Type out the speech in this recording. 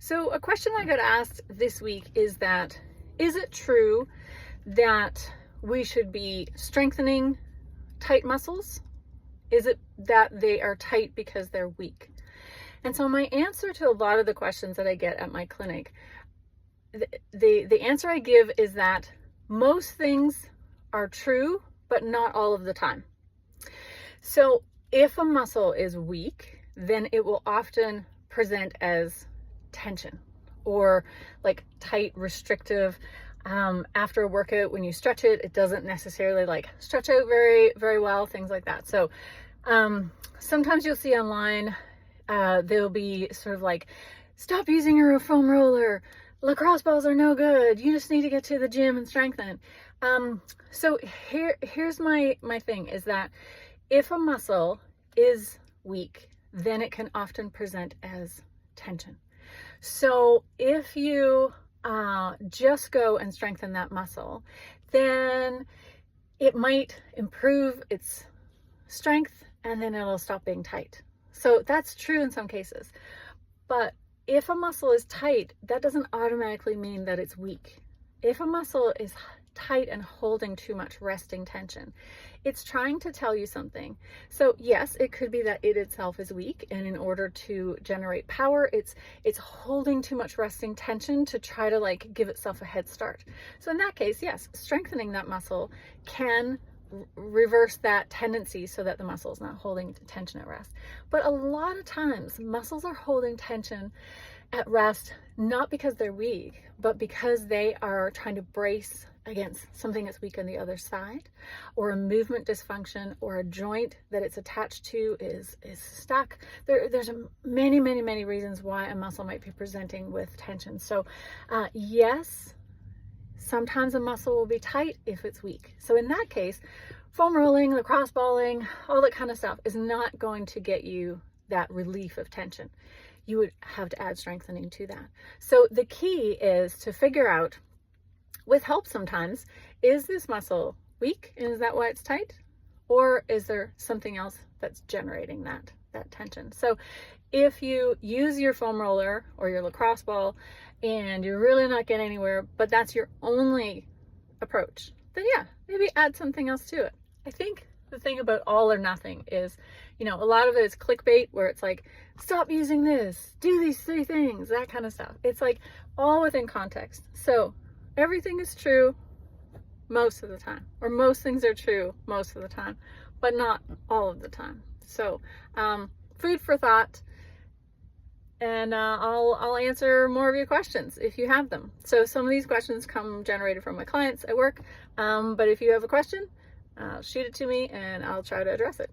So a question I got asked this week is it true that we should be strengthening tight muscles? Is it that they are tight because they're weak? And so my answer to a lot of the questions that I get at my clinic, the answer I give is that most things are true, but not all of the time. So if a muscle is weak, then it will often present as tension or like tight, restrictive. After a workout, when you stretch it, it doesn't necessarily like stretch out very well, things like that. So sometimes you'll see online, there'll be sort of like, stop using your foam roller, lacrosse balls are no good, you just need to get to the gym and strengthen. So here's my thing is that if a muscle is weak, then it can often present as tension. So if you just go and strengthen that muscle, then it might improve its strength and then it'll stop being tight. So that's true in some cases. But if a muscle is tight, that doesn't automatically mean that it's weak. If a muscle is tight and holding too much resting tension, it's trying to tell you something. So yes, it could be that it itself is weak, and in order to generate power, it's holding too much resting tension to try to like give itself a head start. So in that case, yes, strengthening that muscle can reverse that tendency so that the muscle is not holding tension at rest. But a lot of times muscles are holding tension at rest, not because they're weak, but because they are trying to brace against something that's weak on the other side, or a movement dysfunction, or a joint that it's attached to is stuck. There's many reasons why a muscle might be presenting with tension. So yes, sometimes a muscle will be tight if it's weak. So in that case, foam rolling, lacrosse balling, all that kind of stuff is not going to get you that relief of tension. You would have to add strengthening to that. So the key is to figure out, with help sometimes, is this muscle weak and is that why it's tight? Or is there something else that's generating that tension? So if you use your foam roller or your lacrosse ball and you're really not getting anywhere, but that's your only approach, then yeah, maybe add something else to it. I think the thing about all or nothing is, a lot of it is clickbait where it's like, stop using this, do these 3 things, that kind of stuff. It's like all within context. So everything is true most of the time, or most things are true most of the time, but not all of the time. So food for thought. And I'll answer more of your questions if you have them. So some of these questions come generated from my clients at work, but if you have a question, shoot it to me and I'll try to address it.